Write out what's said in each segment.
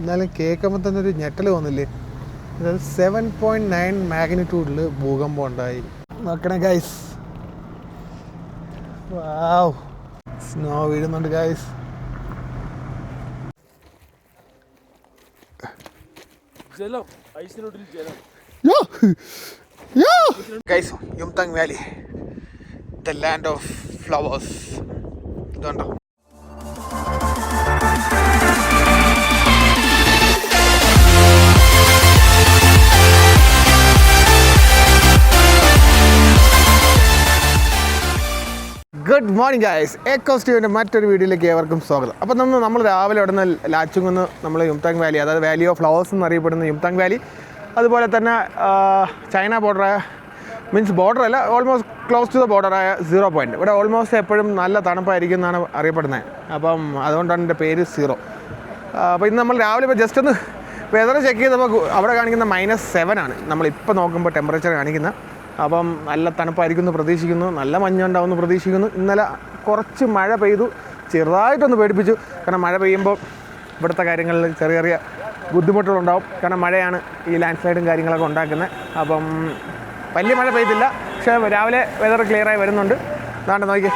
എന്നാലും കേൾക്കുമ്പോൾ തന്നെ ഒരു ഞെട്ടൽ തോന്നില്ലേ. അതായത് 7.9 മാഗ്നിറ്റ്യൂഡിൽ ഭൂകമ്പം ഉണ്ടായി. നോക്കണേ ഗൈസ്, വാവ്, സ്നോ വീഴുന്നുണ്ട് guys. Guys, Yumthang valley, the land of flowers. ഇതുണ്ടോ? ഗുഡ് മോർണിംഗ് ഗൈസ്, എക്കോസ്റ്റീവിൻ്റെ മറ്റൊരു വീഡിയോയിലേക്ക് ഏവർക്കും സ്വാഗതം. അപ്പോൾ നമ്മൾ രാവിലെ അവിടെ നിന്ന് ലാച്ചുങ്ങുന്ന് നമ്മൾ യുംതാങ് വാലി, അതായത് വാലി ഓഫ് ഫ്ലവേഴ്സ് എന്നറിയപ്പെടുന്ന യുംതാങ് വാലി, അതുപോലെ തന്നെ ചൈന ബോർഡറായ, മീൻസ് ബോർഡറല്ല, ഓൾമോസ്റ്റ് ക്ലോസ് ടു ദ ബോർഡറായ 0 പോയിൻറ്റ്. ഇവിടെ ഓൾമോസ്റ്റ് എപ്പോഴും നല്ല തണുപ്പായിരിക്കും എന്നാണ് അറിയപ്പെടുന്നത്. അപ്പം അതുകൊണ്ടാണ് എൻ്റെ പേര് 0. അപ്പോൾ ഇന്ന് നമ്മൾ രാവിലെ ഇപ്പോൾ ജസ്റ്റ് ഒന്ന് വെതർ ചെക്ക് ചെയ്തപ്പോൾ അവിടെ കാണിക്കുന്ന -7 ആണ് നമ്മളിപ്പോൾ നോക്കുമ്പോൾ ടെമ്പറേച്ചർ കാണിക്കുന്നത്. അപ്പം നല്ല തണുപ്പായിരിക്കുമെന്ന് പ്രതീക്ഷിക്കുന്നു, നല്ല മഞ്ഞുണ്ടാവുമെന്ന് പ്രതീക്ഷിക്കുന്നു. ഇന്നലെ കുറച്ച് മഴ പെയ്തു, ചെറുതായിട്ടൊന്ന് പേടിപ്പിച്ചു. കാരണം മഴ പെയ്യുമ്പോൾ ഇവിടുത്തെ കാര്യങ്ങളിൽ ചെറിയ ചെറിയ ബുദ്ധിമുട്ടുകളുണ്ടാവും. കാരണം മഴയാണ് ഈ ലാൻഡ് സ്ലൈഡും കാര്യങ്ങളൊക്കെ ഉണ്ടാക്കുന്നത്. അപ്പം വലിയ മഴ പെയ്തില്ല, പക്ഷേ രാവിലെ വെതർ ക്ലിയറായി വരുന്നുണ്ട്. അതാണ്ട് നോക്കി,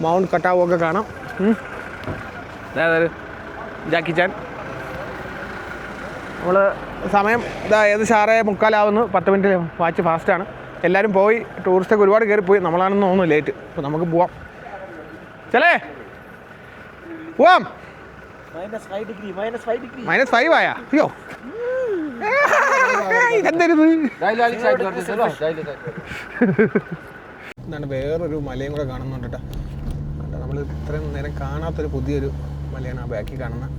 മൗണ്ട് കട്ടാവോ ഒക്കെ കാണാം. അതായത് ജാക്കി ചാൻ. നമ്മൾ സമയം ഏത് 6:45 10 മിനിറ്റ് വാച്ച് ഫാസ്റ്റാണ്. എല്ലാവരും പോയി, ടൂറിസ്റ്റൊക്കെ ഒരുപാട് കയറിപ്പോയി. നമ്മളാണെന്ന് തോന്നുന്നു ലേറ്റ്. അപ്പോൾ നമുക്ക് പോവാം. ചലേ പോവാം. -5 ആയാ? അയ്യോ, ഇതെന്തരുത്. എന്താണ്, വേറൊരു മലയും കൂടെ കാണുന്നുണ്ട് കേട്ടോ. നമ്മൾ ഇത്രയും നേരം കാണാത്തൊരു പുതിയൊരു മലയാണ് ആ ബാക്കിൽ കാണുന്നത്.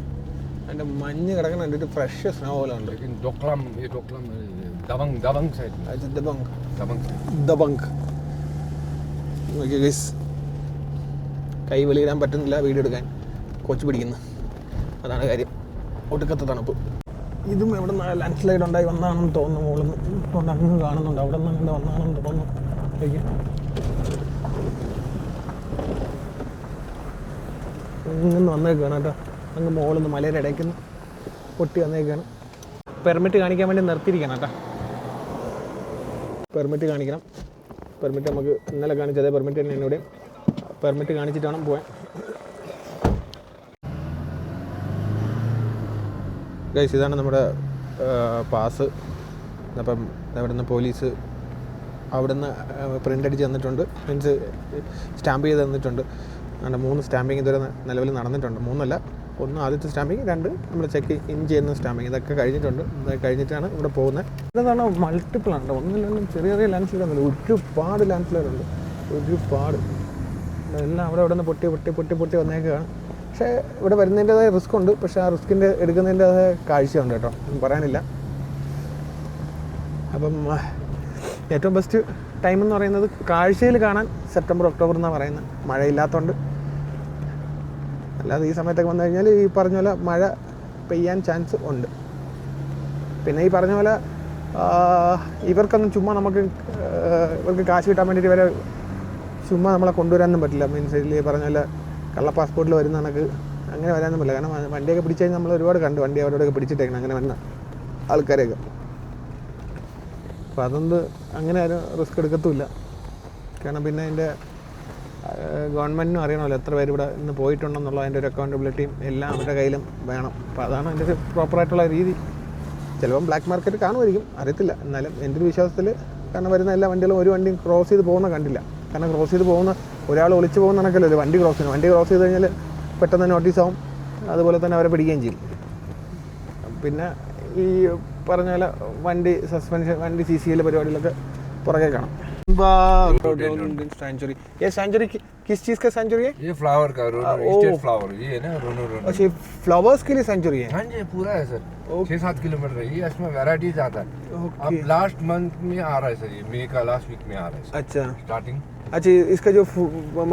അതിൻ്റെ മഞ്ഞ് കിടക്കുന്ന കണ്ടിട്ട് ഫ്രഷ് സ്നോ പോലെ ഉണ്ട്. കൈ വെളിയിടാൻ പറ്റുന്നില്ല, വീഡിയോ എടുക്കാൻ കൊച്ചു പിടിക്കുന്നു. അതാണ് കാര്യം. ഒടുക്കത്തെ തണുപ്പ്. ഇതും എവിടെ നിന്ന് ലാൻഡ് സ്ലൈഡ് ഉണ്ടായി വന്നാണെന്ന് തോന്നുന്നു. മുകളിൽ നിന്ന് അങ്ങ് കാണുന്നുണ്ട്, അവിടെ നിന്ന് അങ്ങനെ വന്നാണെന്ന് തോന്നുന്നു. ഇങ്ങനെ വന്നേക്കാണ് കേട്ടോ. അങ്ങ് മുകളിൽ നിന്ന് മലയുടെ ഇടയ്ക്ക് നിന്ന് പൊട്ടി വന്നേക്കാണ്. പെർമിറ്റ് കാണിക്കാൻ വേണ്ടി നിർത്തിയിരിക്കണം കേട്ടോ. പെർമിറ്റ് കാണിക്കണം. പെർമിറ്റ് നമുക്ക് ഇന്നലെ കാണിച്ചതേ പെർമിറ്റ് തന്നെ എന്നോട്. പെർമിറ്റ് കാണിച്ചിട്ട് വേണം പോകാൻ. ഗൈസ്, ഇതാണ് നമ്മുടെ പാസ്. അപ്പം അവിടുന്ന് പോലീസ് അവിടുന്ന് പ്രിൻ്റ് അടിച്ച് തന്നിട്ടുണ്ട്, മീൻസ് സ്റ്റാമ്പ് ചെയ്ത് തന്നിട്ടുണ്ട്. അങ്ങനെ 3 സ്റ്റാമ്പിങ് ഇതുവരെ നിലവിൽ നടന്നിട്ടുണ്ട്. 3 അല്ല, 1 ആദ്യത്തെ സ്റ്റാമ്പിങ്, 2 നമ്മൾ ചെക്ക് ഇൻ ചെയ്യുന്ന സ്റ്റാമ്പിങ്. ഇതൊക്കെ കഴിഞ്ഞിട്ടുണ്ട്. ഇത് കഴിഞ്ഞിട്ടാണ് ഇവിടെ പോകുന്നത്. ഇതാണ് മൾട്ടിപ്പിൾ ഉണ്ട്, ഒന്നിലും ചെറിയ ചെറിയ ലാൻഡ് സ്ലൈഡ് ഒന്നുമില്ല, ഒരുപാട് ലാൻഡ് സ്ലൈഡ് ഉണ്ട്, ഒരുപാട്. എല്ലാം അവിടെ ഇവിടെ നിന്ന് പൊട്ടി പൊട്ടി പൊട്ടി പൊട്ടി വന്നേക്കുകയാണ്. പക്ഷേ ഇവിടെ വരുന്നതിൻ്റെതായ റിസ്ക് ഉണ്ട്. പക്ഷേ ആ റിസ്കിൻ്റെ എടുക്കുന്നതിൻ്റെതായ കാഴ്ചയുണ്ട് കേട്ടോ, ഒന്നും പറയാനില്ല. അപ്പം ഏറ്റവും ബെസ്റ്റ് ടൈം എന്ന് പറയുന്നത് കാഴ്ചയിൽ കാണാൻ സെപ്റ്റംബർ ഒക്ടോബർ എന്നാണ് പറയുന്നത്, മഴയില്ലാത്തതുകൊണ്ട്. അല്ലാതെ ഈ സമയത്തൊക്കെ വന്നു കഴിഞ്ഞാൽ ഈ പറഞ്ഞ പോലെ മഴ പെയ്യാൻ ചാൻസ് ഉണ്ട്. പിന്നെ ഈ പറഞ്ഞ പോലെ ഇവർക്കൊന്നും ചുമ്മാ ഇവർക്ക് കാശ് കിട്ടാൻ വേണ്ടിയിട്ട് ഇവരെ ചുമ്മാ നമ്മളെ കൊണ്ടുവരാനൊന്നും പറ്റില്ല. മീൻസ് ഇതിൽ പറഞ്ഞ പോലെ കള്ള പാസ്പോർട്ടിൽ വരുന്ന കണക്ക് അങ്ങനെ വരാനൊന്നും പറ്റില്ല. കാരണം വണ്ടിയൊക്കെ പിടിച്ച് കഴിഞ്ഞാൽ നമ്മൾ ഒരുപാട് കണ്ടു, വണ്ടി അവരോടൊക്കെ പിടിച്ചിട്ടേക്കണം അങ്ങനെ വരുന്ന ആൾക്കാരെയൊക്കെ. അപ്പോൾ അതൊന്നും അങ്ങനെ ആരും റിസ്ക് എടുക്കത്തുമില്ല. കാരണം പിന്നെ അതിൻ്റെ ഗവൺമെൻറ്റിനും അറിയണമല്ലോ എത്ര പേര് ഇവിടെ ഇന്ന് പോയിട്ടുണ്ടെന്നുള്ള അതിൻ്റെ ഒരു അക്കൗണ്ടബിലിറ്റിയും എല്ലാം അവരുടെ കയ്യിലും വേണം. അപ്പോൾ അതാണ് അതിൻ്റെ ഒരു പ്രോപ്പറായിട്ടുള്ള രീതി. ചിലപ്പം ബ്ലാക്ക് മാർക്കറ്റ് കാണുമായിരിക്കും, അറിയത്തില്ല. എന്നാലും എൻ്റെ ഒരു വിശ്വാസത്തിൽ, കാരണം വരുന്ന എല്ലാ വണ്ടികളും ഒരു വണ്ടിയും ക്രോസ് ചെയ്ത് പോകുന്ന കണ്ടില്ല. കാരണം ക്രോസ് ചെയ്ത് പോകുന്ന ഒരാൾ ഒളിച്ച് പോകുന്ന കണക്കല്ലോ ഒരു വണ്ടി ക്രോസ് ചെയ്യുന്നത്. വണ്ടി ക്രോസ് ചെയ്ത് കഴിഞ്ഞാൽ പെട്ടെന്ന് നോട്ടീസാവും, അതുപോലെ തന്നെ അവരെ പിടിക്കുകയും ചെയ്യും. പിന്നെ ഈ പറഞ്ഞ പോലെ വണ്ടി സസ്പെൻഷൻ, വണ്ടി CCL പരിപാടികളൊക്കെ पुरगे का सेंचुरी। ये सेंचुरी किस चीज का सेंचुरी है? ये फ्लावर का स्टेट फ्लावर ये है ना रोनो रोनो। अच्छा फ्लावर्स के लिए सेंचुरी है? हाँ जी पूरा है सर। 6-7 किलोमीटर है ये, इसमें वैरायटीज आता है। अब लास्ट मंथ में आ रहा है सर, ये मई का लास्ट वीक में आ रहा है सर। अच्छा स्टार्टिंग। अच्छा इसका जो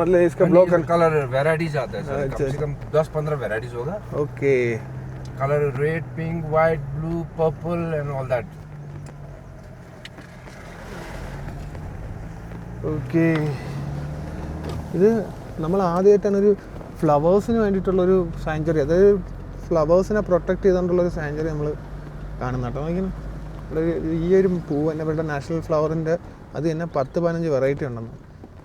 मतलब इसका ब्लॉक कलर वैरायटीज आता है सर, कम से कम 10-15 वैरायटीज होगा। Okay colour red, pink, white, blue, purple and all that. Okay ഇത് നമ്മൾ ആദ്യമായിട്ടാണ് ഒരു ഫ്ലവേഴ്സിന് വേണ്ടിയിട്ടുള്ളൊരു സാങ്ച്വറി, അതായത് ഫ്ലവേഴ്സിനെ പ്രൊട്ടക്റ്റ് ചെയ്തുകൊണ്ടുള്ളൊരു സാങ്ച്വറി നമ്മൾ കാണുന്ന കേട്ടോ. നോക്കിയാണ് ഇവിടെ ഈ ഒരു പൂവ് തന്നെ ഇവരുടെ നാഷണൽ ഫ്ലവറിൻ്റെ അത് തന്നെ 10-15 വെറൈറ്റി ഉണ്ടെന്ന്.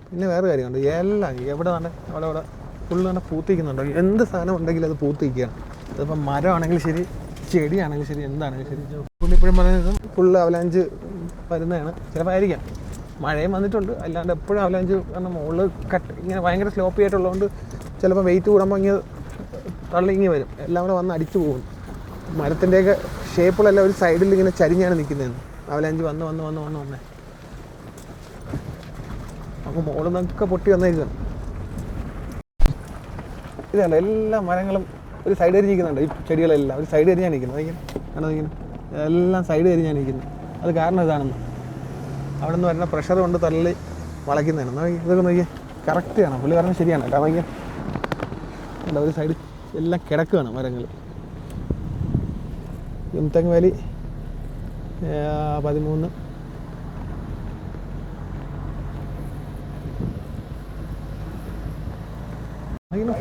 പിന്നെ വേറെ കാര്യമുണ്ട്, എല്ലാം എവിടെ തന്നെ അവിടെ ഫുള്ള് തന്നെ പൂത്തിക്കുന്നുണ്ടോ. എന്ത് സാധനം ഉണ്ടെങ്കിലും അത് പൂത്തിക്കുകയാണ്. അതിപ്പോൾ മരമാണെങ്കിലും ശരി, ചെടിയാണെങ്കിലും ശരി, എന്താണെങ്കിലും ശരി. പുള്ളിപ്പോഴും പറയുന്നത് ഫുള്ള് അവലാഞ്ച് വരുന്നതാണ്. ചിലപ്പോൾ ആയിരിക്കാം, മഴയും വന്നിട്ടുണ്ട്, അല്ലാണ്ട് എപ്പോഴും അവലാഞ്ച് കാരണം മുകളിൽ ഇങ്ങനെ ഭയങ്കര സ്ലോപ്പി ആയിട്ടുള്ളതുകൊണ്ട് ചിലപ്പോൾ വെയിറ്റ് കൂടുമ്പോൾ ഇങ്ങനെ തള്ളിങ്ങി വരും, എല്ലാം കൂടെ വന്ന് അടിച്ചു പോകും. മരത്തിൻ്റെയൊക്കെ ഷേപ്പുകളെല്ലാം ഒരു സൈഡിൽ ഇങ്ങനെ ചരിഞ്ഞാണ് നിൽക്കുന്നതെന്ന്. അവലാഞ്ച് വന്നേ അപ്പോൾ മുകളിൽ നിന്നൊക്കെ പൊട്ടി വന്നേക്കാണ്. ഇതല്ല എല്ലാ മരങ്ങളും ഒരു സൈഡ് എരിഞ്ഞിരിക്കുന്നുണ്ട്. ഈ ചെടികളെല്ലാം ഒരു സൈഡ് എരിഞ്ഞാണ് നിൽക്കുന്നത്. ഇങ്ങനെ എല്ലാം സൈഡ് എരിഞ്ഞാണ് നിൽക്കുന്നത്. അത് കാരണം ഇതാണെന്ന്, അവിടെ നിന്ന് വരുന്ന പ്രഷർ കൊണ്ട് തള്ളി വളയ്ക്കുന്നതാണ്. ഇതൊക്കെ നോക്കി കറക്റ്റ് ആണ്, പുള്ളി പറഞ്ഞാൽ ശരിയാണ് കേട്ടോ. നോക്കിയാൽ അല്ല, ഒരു സൈഡ് എല്ലാം കിടക്കുകയാണ് മരങ്ങൾ. യുംതങ് വാലി 13 അങ്ങനെ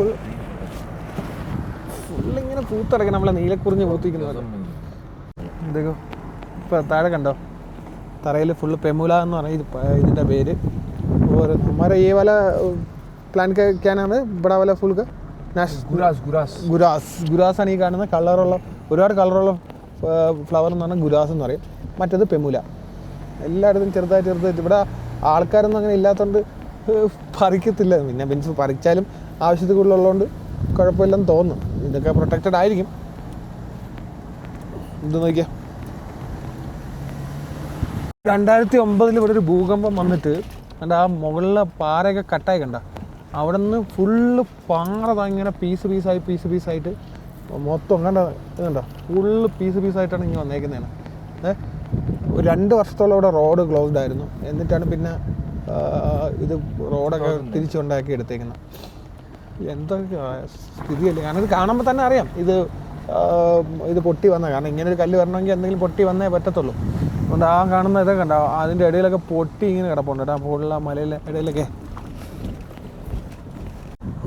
ഫുള്ളിങ്ങനെ പൂത്തടക്കണം. നമ്മളെ നീലക്കുറിഞ്ഞ് പൂത്തിക്കുന്നത് എന്തൊക്കെ ഇപ്പോൾ താഴെ കണ്ടോ, തറയിൽ ഫുള്ള് പെമുല എന്ന് പറയും ഇതിൻ്റെ പേര്. और हमारा ये वाला प्लांट का क्या नाम है, बड़ा वाला फूल का? ഗുരാസാണ് ഈ കാണുന്ന കളറുള്ള, ഒരുപാട് കളറുള്ള ഫ്ലവർ എന്ന് പറഞ്ഞാൽ ഗുരാസ് എന്ന് പറയും. മറ്റേത് പെമുല. എല്ലായിടത്തും ചെറുതായിട്ട് ഇവിടെ ആൾക്കാരൊന്നും അങ്ങനെ ഇല്ലാത്തതുകൊണ്ട് പറിക്കത്തില്ല. പിന്നെ മീൻസ് പറിച്ചാലും ആവശ്യത്തിൽ കൂടുതലുള്ളതുകൊണ്ട് കുഴപ്പമില്ലെന്ന് തോന്നുന്നു. ഇതൊക്കെ പ്രൊട്ടക്റ്റഡ് ആയിരിക്കും. ഇത് നോക്കിയാൽ 2009 ഇവിടെ ഒരു ഭൂകമ്പം വന്നിട്ട് കണ്ട ആ മുകളിലെ പാറയൊക്കെ കട്ടായി കണ്ട, അവിടെ നിന്ന് ഫുള്ള് പാറ ഇങ്ങനെ പീസായിട്ട് മൊത്തം കണ്ട കണ്ട ഫുള്ള് പീസായിട്ടാണ് ഇങ്ങനെ വന്നേക്കുന്നതാണ്. 2 വർഷത്തോളം ഇവിടെ റോഡ് ക്ലോസ്ഡ് ആയിരുന്നു. എന്നിട്ടാണ് പിന്നെ ഇത് റോഡൊക്കെ തിരിച്ചുണ്ടാക്കി എടുത്തേക്കുന്നത്. എന്തൊക്കെ സ്ഥിതിയല്ലേ. കാരണം ഇത് കാണുമ്പോൾ തന്നെ അറിയാം ഇത് പൊട്ടി വന്ന, കാരണം ഇങ്ങനെ ഒരു കല്ല് വരണമെങ്കിൽ എന്തെങ്കിലും പൊട്ടി വന്നേ പറ്റത്തുള്ളൂ. അതുകൊണ്ട് ആ കാണുന്ന ഇതൊക്കെ കണ്ടോ, അതിൻ്റെ ഇടയിലൊക്കെ പൊട്ടി ഇങ്ങനെ കിടപ്പുണ്ട് കേട്ടോ. മുകളിൽ ആ മലയിലെ ഇടയിലൊക്കെ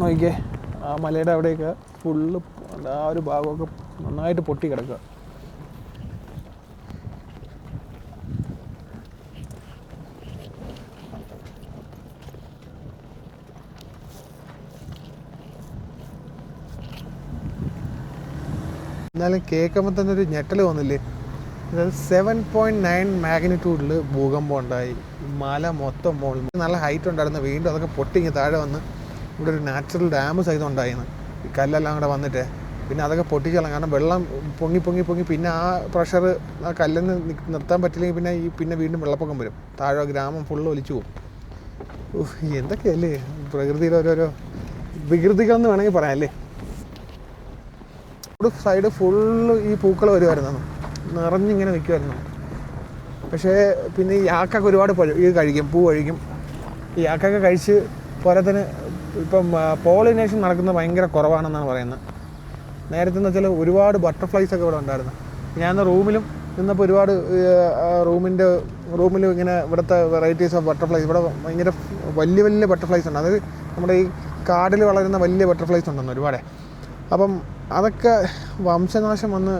നോക്കിയേ, ആ മലയുടെ അവിടെയൊക്കെ ഫുള്ള് ആ ഒരു ഭാഗമൊക്കെ നന്നായിട്ട് പൊട്ടി കിടക്കുക. എന്നാലും കേൾക്കുമ്പോൾ തന്നെ ഒരു ഞെട്ടൽ തോന്നില്ലേ. അതായത് 7.9 മാഗ്നിറ്റ്യൂഡിൽ ഭൂകമ്പം ഉണ്ടായി. മല മൊത്തം മുകളിൽ നല്ല ഹൈറ്റ് ഉണ്ടായിരുന്നു, വീണ്ടും അതൊക്കെ പൊട്ടിങ്ങി താഴെ വന്ന് ഇവിടെ ഒരു നാച്ചുറൽ ഡാം സഹിതം ഉണ്ടായിരുന്നു. ഈ കല്ലെല്ലാം കൂടെ വന്നിട്ട് പിന്നെ അതൊക്കെ പൊട്ടിച്ചോളാം. കാരണം വെള്ളം പൊങ്ങി പിന്നെ ആ പ്രഷർ ആ കല്ലിന് നിർത്താൻ പറ്റില്ലെങ്കിൽ പിന്നെ വീണ്ടും വെള്ളപ്പൊക്കം വരും. താഴെ ഗ്രാമം ഫുള്ള് ഒലിച്ചു പോകും. എന്തൊക്കെയല്ലേ പ്രകൃതിയുടെ ഓരോരോ വികൃതികളെന്ന് വേണമെങ്കിൽ പറയാം അല്ലേ. ഒരു സൈഡ് ഫുള്ള് ഈ പൂക്കൾ വരുമായിരുന്നു, നിറഞ്ഞിങ്ങനെ നിൽക്കുമായിരുന്നു. പക്ഷേ പിന്നെ ഈ യാക്കൊക്കെ ഒരുപാട് കഴിക്കും, പൂ കഴിക്കും. ഈ യാക്കൊക്കെ കഴിച്ച് പോരാത്തതിന് ഇപ്പം പോളിനേഷൻ നടക്കുന്നത് ഭയങ്കര കുറവാണെന്നാണ് പറയുന്നത്. നേരത്തെ എന്ന് വെച്ചാൽ ഒരുപാട് ബട്ടർഫ്ലൈസൊക്കെ ഇവിടെ ഉണ്ടായിരുന്നു. ഞാൻ റൂമിലും നിന്നപ്പോൾ ഒരുപാട് റൂമിൽ ഇങ്ങനെ ഇവിടുത്തെ വെറൈറ്റീസ് ഓഫ് ബട്ടർഫ്ലൈസ്, ഇവിടെ ഭയങ്കര വലിയ ബട്ടർഫ്ലൈസ് ഉണ്ട്. അതായത് നമ്മുടെ ഈ കാടിൽ വളരുന്ന വലിയ ബട്ടർഫ്ലൈസ് ഉണ്ടെന്ന് ഒരുപാട്. അപ്പം അതൊക്കെ വംശനാശം വന്ന്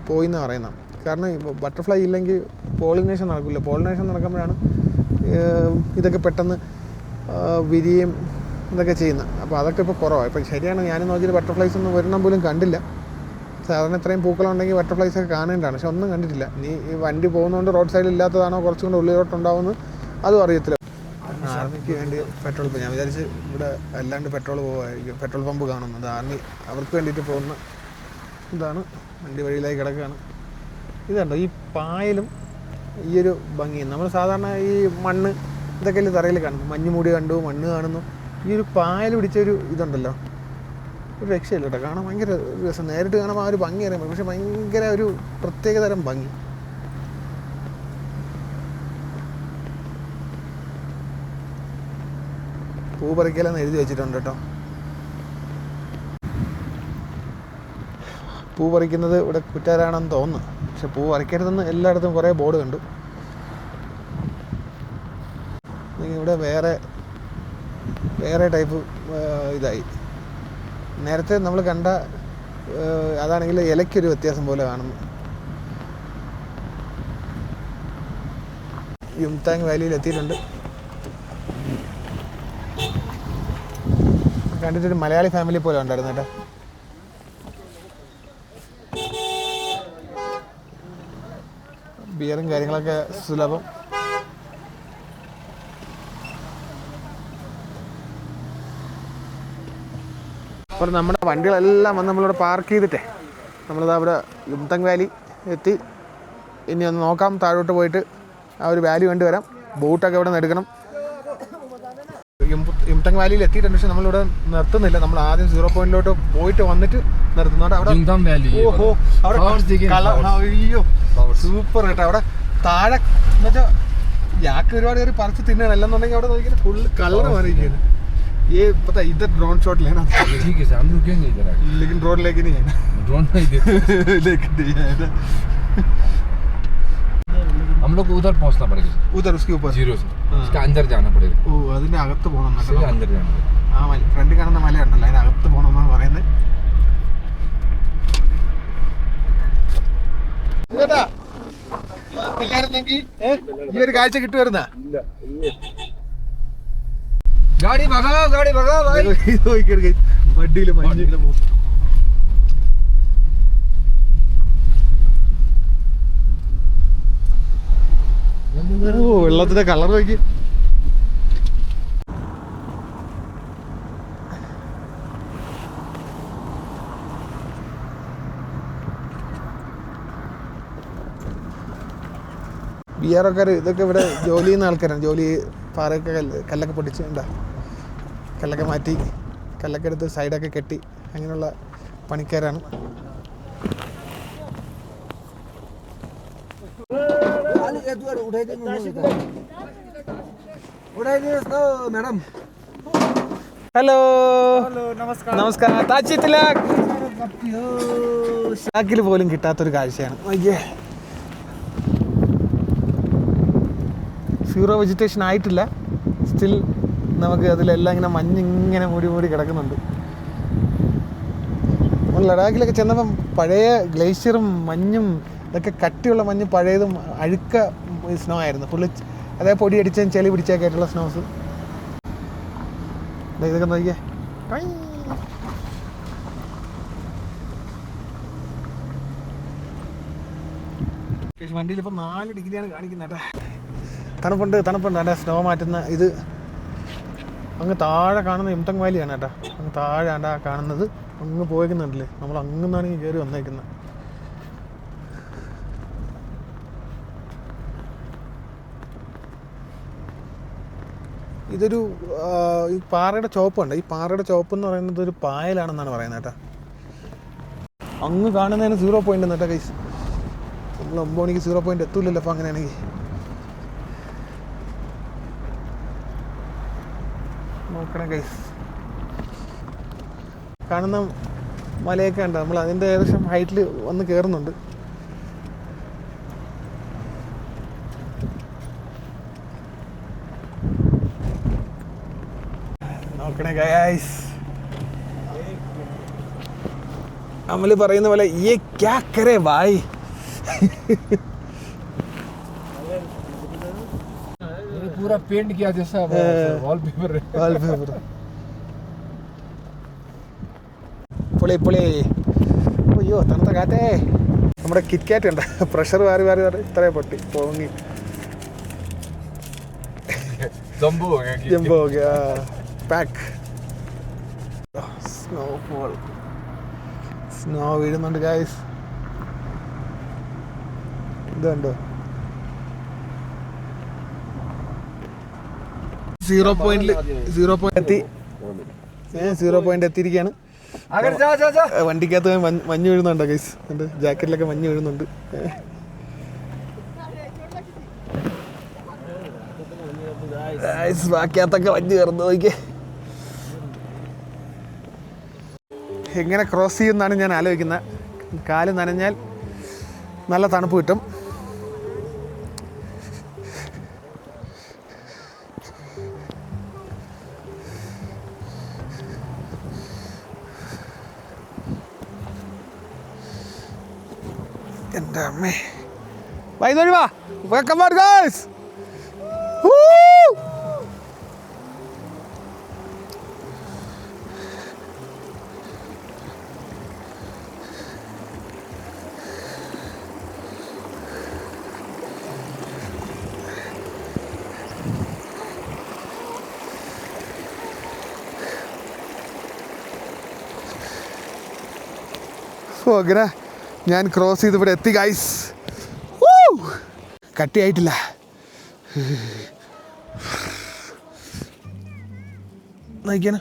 പോയി എന്ന് പറയുന്നത്. കാരണം ബട്ടർഫ്ലൈ ഇല്ലെങ്കിൽ പോളിനേഷൻ നടക്കില്ല. പോളിനേഷൻ നടക്കുമ്പോഴാണ് ഇതൊക്കെ പെട്ടെന്ന് വിരിയും ഇതൊക്കെ ചെയ്യുന്നത്. അപ്പോൾ അതൊക്കെ ഇപ്പോൾ കുറവാണ്. ഇപ്പം ശരിയാണ്, ഞാനും നോക്കിയിട്ട് ബട്ടർഫ്ലൈസ് ഒന്നും ഒരെണ്ണം പോലും കണ്ടില്ല. സാധാരണ ഇത്രയും പൂക്കളുണ്ടെങ്കിൽ ബട്ടർഫ്ലൈസൊക്കെ കാണേണ്ടതാണ്, പക്ഷെ ഒന്നും കണ്ടിട്ടില്ല. നീ ഈ വണ്ടി പോകുന്നതുകൊണ്ട് റോഡ് സൈഡിൽ ഇല്ലാത്തതാണോ കുറച്ചും കൂടെ ഉള്ളിലോട്ടുണ്ടാവുമെന്ന് അതും അറിയത്തില്ല. ആർമിക്ക് വേണ്ടി പെട്രോൾ പമ്പ്, ഞാൻ വിചാരിച്ച് ഇവിടെ അല്ലാണ്ട് പെട്രോൾ പോകുമായിരിക്കും, പെട്രോൾ പമ്പ് കാണുന്നത്. ആർമി അവർക്ക് വേണ്ടിയിട്ട് പോകുന്ന ഇതാണ്. വണ്ടി വഴിയിലായി കിടക്കുകയാണ്. ഇതുണ്ടോ ഈ പായലും ഈ ഒരു ഭംഗിയും. നമ്മൾ സാധാരണ ഈ മണ്ണ് ഇതൊക്കെ അല്ലേ തറയിൽ കാണും, മഞ്ഞുമൂടി കണ്ടു, മണ്ണ് കാണുന്നു. ഈ ഒരു പായൽ പിടിച്ചൊരു ഇതുണ്ടല്ലോ, ഒരു രക്ഷയില്ല കേട്ടോ. കാണാൻ ഭയങ്കര രസം. നേരിട്ട് കാണുമ്പോൾ ആ ഒരു ഭംഗി അറിയാൻ പറ്റും, പക്ഷെ ഭയങ്കര ഒരു പ്രത്യേകതരം ഭംഗി. പൂ പറിക്കലെന്ന് എഴുതി വെച്ചിട്ടുണ്ട് കേട്ടോ. പൂ പറിക്കുന്നത് ഇവിടെ കുറ്റാരാണെന്ന് തോന്നുന്നു, പക്ഷെ പൂ പറിക്കരുതെന്ന് എല്ലായിടത്തും കുറേ ബോർഡ് കണ്ടു. ഇവിടെ വേറെ ടൈപ്പ് ഇതായി നേരത്തെ നമ്മൾ കണ്ട അതാണെങ്കിൽ ഇലയ്ക്കൊരു വ്യത്യാസം പോലെ കാണുന്നു. യുംതാങ് വാലിയിൽ എത്തിയിട്ടുണ്ട്. കണ്ടിട്ടൊരു മലയാളി ഫാമിലി പോലെ ഉണ്ടായിരുന്നു കേട്ടോ. ബിയറും കാര്യങ്ങളൊക്കെ സുലഭം. അപ്പോൾ നമ്മുടെ വണ്ടികളെല്ലാം വന്ന് നമ്മളിവിടെ പാർക്ക് ചെയ്തിട്ടേ നമ്മളിതാ ഇവിടെ യുംതാങ് വാലി എത്തി. ഇനി ഒന്ന് നോക്കാം, താഴോട്ട് പോയിട്ട് ആ ഒരു വാലി കണ്ടു വരാം. ബോട്ടൊക്കെ ഇവിടെ നിന്ന് എടുക്കണം. യുംതാങ് വാലിയിൽ എത്തിയിട്ടുണ്ട്, പക്ഷെ നമ്മളിവിടെ നിർത്തുന്നില്ല. നമ്മൾ ആദ്യം 0 പോയിന്റിലോട്ട് പോയിട്ട് വന്നിട്ട് നിർത്തുന്നുണ്ട്. അവിടെ ഓഹോ, അവിടെ അയ്യോ സൂപ്പർ കേട്ടോ. അവിടെ താഴെ എന്ന് വെച്ചാൽ യാക്ക് ഒരുപാട് കയറി പറിച്ച് തിന്നണം. അല്ലെന്നുണ്ടെങ്കിൽ അവിടെ നോക്കിയാൽ ഫുള്ള് കളർ മാറിയിരിക്കുകയാണ്. ये पता है इधर ड्रोन शॉट लेना ठीक है हम रुकेंगे इधर लेकिन ड्रोन लेके नहीं है ना ड्रोन नहीं लेके नहीं है ना हम लोग को उधर पहुंचना पड़ेगा उधर उसके ऊपर 0 से इसका अंदर जाना पड़ेगा ഓ അതിന്റെ അകത്ത് പോകണം എന്നൊക്കെ अंदर जाना ആ മല ഫ്രണ്ട് കാണുന്ന മലയുണ്ടല്ലോ അതിന്റെ അകത്ത് പോകണം എന്നാണ് പറയുന്നത് ചേട്ടാ പിള്ളേരുന്നെങ്കിൽ ഈ ഒരു കാഴ്ച കിട്ടുമായിരുന്നാ ഇല്ല गाड़ी भगाओ भाई വണ്ടിയില് മഞ്ഞ് ഓ വെള്ളത്തിന്റെ കളർ നോക്കി ബിഹാറൊക്കെ ഇതൊക്കെ ഇവിടെ ജോലി ചെയ്യുന്ന ആൾക്കാരാണ്. ജോലി പാറയൊക്കെ കല്ലൊക്കെ പൊട്ടിച്ചുണ്ടാ കല്ലൊക്കെ മാറ്റി കല്ലൊക്കെ എടുത്ത് സൈഡൊക്കെ കെട്ടി അങ്ങനെയുള്ള പണിക്കാരാണ്. ഹലോ നമസ്കാരം. താച്ചി തിലക് ഷാക്കിൽ പോലും കിട്ടാത്തൊരു കാഴ്ചയാണ്. അയ്യേ സീറോ വെജിറ്റേഷൻ ആയിട്ടില്ല, സ്റ്റിൽ നമുക്ക് അതിലെല്ലാം ഇങ്ങനെ മഞ്ഞിങ്ങനെ മൂടി കിടക്കുന്നുണ്ട്. നമ്മൾ ലഡാക്കിലൊക്കെ ചെന്നപ്പം പഴയ ഗ്ലേഷ്യറും മഞ്ഞും ഇതൊക്കെ കട്ടിയുള്ള മഞ്ഞ് പഴയതും അഴുക്ക സ്നോ ആയിരുന്നു ഫുള്ള്. അതേ പൊടി അടിച്ചും ചെളി പിടിച്ചൊക്കെ ആയിട്ടുള്ള സ്നോസ്. ഇതൊക്കെ നോക്കിയേ വണ്ടിയിൽ ഇപ്പം 4 ഡിഗ്രിയാണ് കാണിക്കുന്നത് കേട്ടോ. തണുപ്പുണ്ട് അതിൻ്റെ സ്നോ മാറ്റുന്ന ഇത് അങ്ങ് താഴെ കാണുന്ന യുംതാങ് വാലിയാണ് കേട്ടോ. അങ്ങ് താഴെ ആണ്ടാ കാണുന്നത് അങ്ങ് പോയേക്കുന്നുണ്ടല്ലേ. നമ്മൾ അങ്ങുന്നാണ് ഈ കയറി വന്നേക്കുന്നത്. ഇതൊരു ഈ പാറയുടെ ചോപ്പുണ്ട്. ഈ പാറയുടെ ചോപ്പ് എന്ന് പറയുന്നത് ഒരു പായലാണെന്നാണ് പറയുന്നത് കേട്ടോ. അങ്ങ് കാണുന്നതിന് 0 പോയിന്റ് കേട്ടോ കൈസ്. നമ്മൾ 9 മണിക്ക് 0 പോയിന്റ് എത്തൂലല്ലോ അപ്പോൾ അങ്ങനെയാണെങ്കിൽ. നോക്കണം ഗൈസ്, കാണുന്ന മലയൊക്കെ ഉണ്ട്. നമ്മൾ അതിൻ്റെ ഏകദേശം ഹൈറ്റിൽ വന്ന് കയറുന്നുണ്ട്. നോക്കണേ ഗൈസ്, നമ്മൾ പറയുന്ന പോലെ യേ ക്യാ കരേ ഭായ്. पूरा पेंट किया जैसा वॉलपेपर പൊളി. അയ്യോ തണുത്ത കാറ്റേ. നമ്മുടെ കിറ്റ്കാറ്റ് ഉണ്ട്, പ്രഷർ വാരി ഇത്രേ പൊട്ടി പോങ്ങി. Jumbo pack. സ്നോ വീഴുന്നുണ്ട് ഗൈസ്. ഇതുണ്ടോ 0 പോയിന്റ് എത്തിയിരിക്കുകയാണ്. വണ്ടിക്കകത്ത് മഞ്ഞ് വീഴുന്നുണ്ടോ ഗൈസ്? ഉണ്ട്, ജാക്കറ്റിലൊക്കെ മഞ്ഞ് വീഴുന്നുണ്ട്. ബാക്കിയകത്തൊക്കെ മഞ്ഞ് കയറുന്നു. നോക്കിയേ എങ്ങനെ ക്രോസ് ചെയ്യുമെന്നാണ് ഞാൻ ആലോചിക്കുന്നത്. കാല് നനഞ്ഞാൽ നല്ല തണുപ്പ് കിട്ടും. എൻ്റെ അമ്മേ വൈകുന്നേരം വാ വെൽക്കം ബാക്ക് ഗൈസ് ഓ അങ്ങനെ ഞാൻ ക്രോസ് ചെയ്ത് ഇവിടെ എത്തി ഗൈസ് കട്ടിയായിട്ടില്ല നോക്കിയാണ്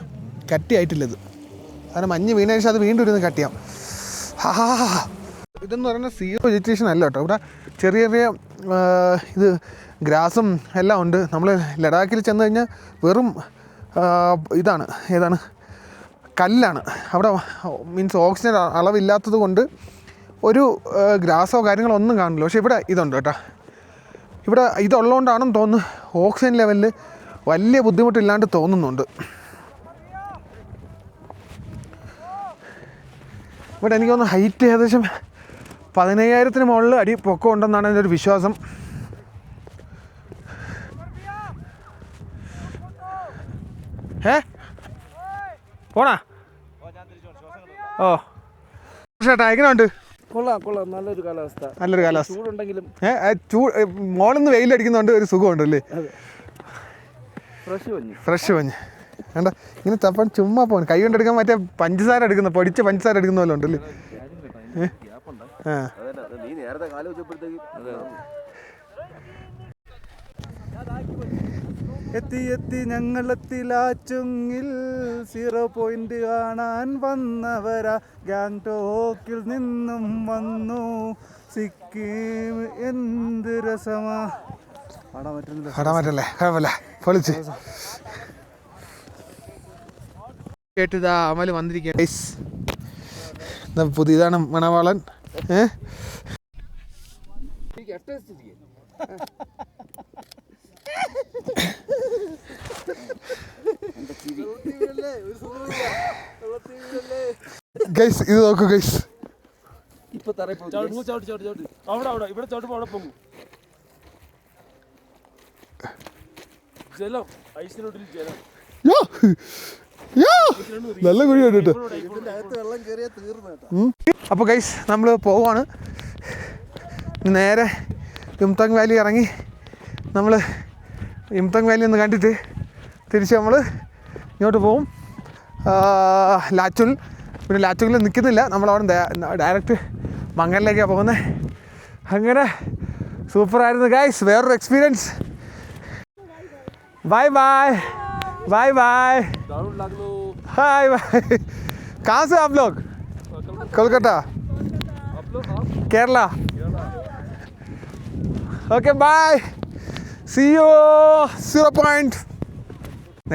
കട്ടിയായിട്ടില്ല ഇത് കാരണം മഞ്ഞ് വീണ ശേഷം അത് വീണ്ടും ഇരുന്ന് കട്ടിയാവും ഇതെന്ന് പറയുന്നത് സീറോ വെജിറ്റേഷൻ അല്ല കേട്ടോ ഇവിടെ ചെറിയ ചെറിയ ഇത് ഗ്രാസും എല്ലാം ഉണ്ട് നമ്മൾ ലഡാക്കിൽ ചെന്ന് കഴിഞ്ഞാൽ വെറും ഇതാണ് ഏതാണ് കല്ലാണ് അവിടെ മീൻസ് ഓക്സിജൻ അളവില്ലാത്തത് കൊണ്ട് ഒരു ഗ്രാസോ കാര്യങ്ങളോ ഒന്നും കാണില്ല പക്ഷേ ഇവിടെ ഇതുണ്ട് കേട്ടോ ഇവിടെ ഇതുള്ളതുകൊണ്ടാണെന്ന് തോന്നുന്നു ഓക്സിജൻ ലെവലിൽ വലിയ ബുദ്ധിമുട്ടില്ലാണ്ട് തോന്നുന്നുണ്ട് ഇവിടെ എനിക്ക് തോന്നുന്നു ഹൈറ്റ് ഏകദേശം 15,000 മുകളിൽ അടി പൊക്കം ഉണ്ടെന്നാണ് എൻ്റെ ഒരു വിശ്വാസം പോണാ ഓ ചേട്ടാ എങ്ങനെയുണ്ട് കൊള്ളാം നല്ലൊരു കാലാവസ്ഥ ചൂടുണ്ടെങ്കിലും മോളിന്ന് വെയിലടിക്കുന്നുണ്ട് ഒരു സുഖമുണ്ടല്ലേ ഫ്രഷ് മഞ്ഞ് വേണ്ട ഇങ്ങനെ തപ്പാൻ ചുമ്മാ പോകാൻ കൈ കൊണ്ടെടുക്കാൻ മറ്റേ പഞ്ചസാര എടുക്കുന്ന പൊടിച്ച പഞ്ചസാര എടുക്കുന്ന പോലെ ഉണ്ടല്ലേ എത്തി ഞങ്ങളെത്തിലാച്ചുങ്ങിൽ 0 പോയിന്റ് കാണാൻ വന്നവരാ ഗാങ്ടോക്കിൽ നിന്നും വന്നു സിക്കിം എന്ത് രസമാ പറ്റല്ലേ കുഴപ്പമില്ല പൊളിച്ച് കേട്ടിതാ അമല് വന്നിരിക്കുക പുതിയതാണ് മണവാളൻ ഗൈസ് ഇത് നോക്കൂ ഗൈസ് നല്ല കുഴിയുണ്ട് കേട്ടോ അപ്പോൾ ഗൈസ് നമ്മൾ പോവാണ് നേരെ യുംതങ് വാലി ഇറങ്ങി നമ്മൾ യുംതങ് വാലി ഒന്ന് കണ്ടിട്ട് തിരിച്ച് നമ്മൾ ഇങ്ങോട്ട് പോവും ലാച്ചുൽ പിന്നെ ലാച്ചുലിൽ നിൽക്കുന്നില്ല നമ്മളവിടെ ഡയറക്റ്റ് മംഗലിലേക്കാണ് പോകുന്നത് അങ്ങനെ സൂപ്പറായിരുന്നു ഗൈസ് വേറൊരു experience bye bye bye bye hi bye कहाँ से आप लोग Kolkata Kerala okay bye see you 0 point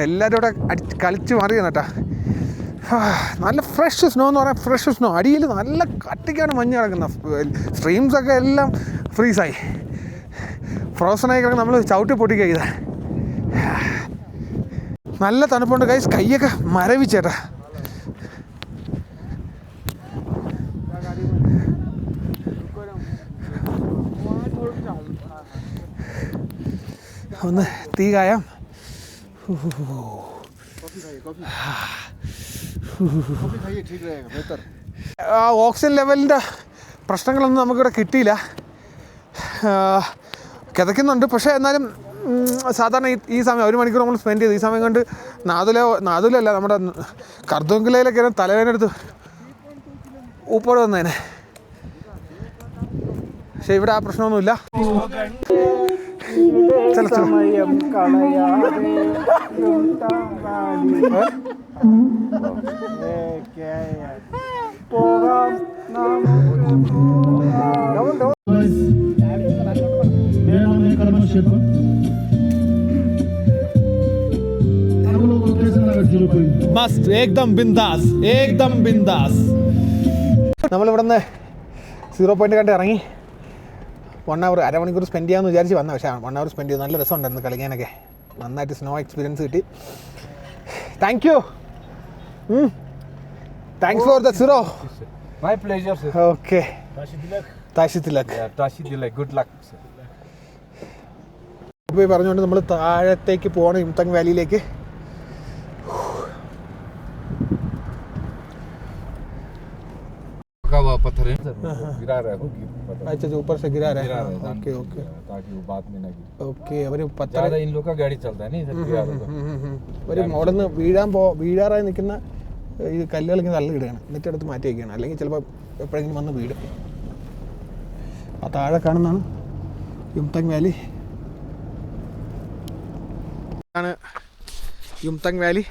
എല്ലാവരും ഇവിടെ കളിച്ച് മാറിയാണ് കേട്ടോ നല്ല ഫ്രഷ് സ്നോ എന്ന് പറയാൻ ഫ്രഷ് സ്നോ അടിയിൽ നല്ല കട്ടിക്കാണ് മഞ്ഞ് കിടക്കുന്നത് സ്ട്രീംസൊക്കെ എല്ലാം ഫ്രീസായി ഫ്രോസണായി കിടക്കുന്ന നമ്മൾ ചവിട്ടി പൊട്ടിക്കുക ചെയ്താൽ നല്ല തണുപ്പുണ്ട് ഗൈസ് കൈയൊക്കെ മരവിച്ചേട്ടാ ഒന്ന് തീ കായാം ഓക്സിജൻ ലെവലിൻ്റെ പ്രശ്നങ്ങളൊന്നും നമുക്കിവിടെ കിട്ടിയില്ല കിതയ്ക്കുന്നുണ്ട് പക്ഷേ എന്നാലും സാധാരണ ഈ സമയം 1 മണിക്കൂർ നമ്മൾ സ്പെൻഡ് ചെയ്തു ഈ സമയം കൊണ്ട് നാദുലല്ല നമ്മുടെ കർദുങ്കിലയിലൊക്കെ തലവേനെടുത്ത് ഊപ്പോട് വന്നേനെ പക്ഷെ ഇവിടെ ആ പ്രശ്നമൊന്നുമില്ല മസ്റ്റ് ഏകദം ബിന്ദാസ് നമ്മളിവിടെ നിന്ന് 0 പോയിന്റ് കണ്ട് ഇറങ്ങി 1 അവർ അരമണിക്കൂർ സ്പെൻഡ് ചെയ്യാമെന്ന് വിചാരിച്ച് വന്ന പക്ഷേ 1 അവർ സ്പെൻഡ് ചെയ്ത് നല്ല രസമുണ്ടായിരുന്നു കളിക്കാനൊക്കെ നന്നായിട്ട് സ്നോ എക്സ്പീരിയൻസ് കിട്ടി thank you thanks for the 0 My pleasure, sir. Okay. Tashi Tilak. Tashi Tilak, good luck. പോയി പറഞ്ഞുകൊണ്ട് നമ്മൾ താഴത്തേക്ക് പോകണം യുംതങ് വാലിയിലേക്ക്. का वो पत्थर है गिरा रहा है वो अच्छा जो ऊपर से गिरा रहा है. है ओके ओके ताकि वो बाद में ना गिरे. ഓക്കെ. അവർ പത്തര ज्यादा इन लोग का गाड़ी चलता है नहीं इधर गिरा होगा. ഒരു മോഡന്ന് വീഴാറായി നിൽക്കുന്ന ഈ കല്ലുകൾ ഇങ്ങനെ തള്ളിയിടുകയാണ്, എന്നിട്ട് എടുത്ത് മാറ്റി വയ്ക്കുകയാണ്. അല്ലെങ്കിൽ ചിലപ്പോൾ എപ്പോഴെങ്കിലും വന്ന് വീടും. ആ താഴെ കാണുന്നതാണ് യുംതങ് വാലി. ആണ് യുംതങ് വാലി.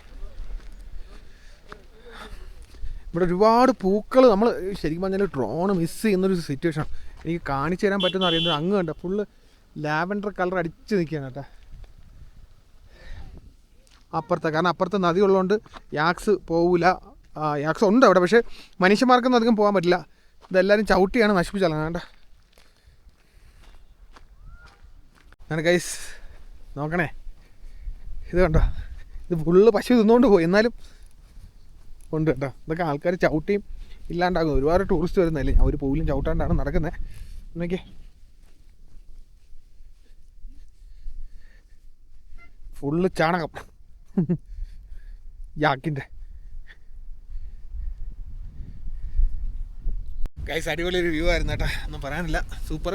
ഇവിടെ ഒരുപാട് പൂക്കൾ. നമ്മൾ ശരിക്കും പറഞ്ഞാൽ ഡ്രോൺ മിസ് ചെയ്യുന്നൊരു സിറ്റുവേഷൻ. എനിക്ക് കാണിച്ചു തരാൻ പറ്റുമെന്ന് അറിയുന്നത് അങ്ങ് കണ്ട ഫുള്ള് ലാവൻഡർ കളർ അടിച്ച് നിൽക്കുകയാണ് കേട്ടോ അപ്പുറത്തെ. കാരണം അപ്പുറത്തെ നദി ഉള്ളതുകൊണ്ട് യാക്സ് പോവില്ല. യാക്സ് ഉണ്ട് അവിടെ, പക്ഷേ മനുഷ്യന്മാർക്കൊന്നും അധികം പോകാൻ പറ്റില്ല. ഇതെല്ലാവരും ചവിട്ടിയാണ് നശിപ്പിച്ചാലാണ് കേട്ടോ. അങ്ങനെ ഗൈസ് നോക്കണേ, ഇത് കണ്ടോ, ഇത് ഫുള്ള് പശു തിന്നുകൊണ്ട് പോയി, എന്നാലും ഉണ്ട് കേട്ടോ. ഇതൊക്കെ ആൾക്കാർ ചവിട്ടിയും ഇല്ലാണ്ടാകും. ഒരുപാട് ടൂറിസ്റ്റ് വരുന്നതല്ലേ, അവർ പോയിലും ചവിട്ടാണ്ടാണ് നടക്കുന്നത്. എന്നൊക്കെ ഫുള്ള് ചാണകം യാക്കിൻ്റെ. ഗൈസ് അടിപൊളി ഒരു വ്യൂ ആയിരുന്നു കേട്ടോ, ഒന്നും പറയാനില്ല. സൂപ്പർ.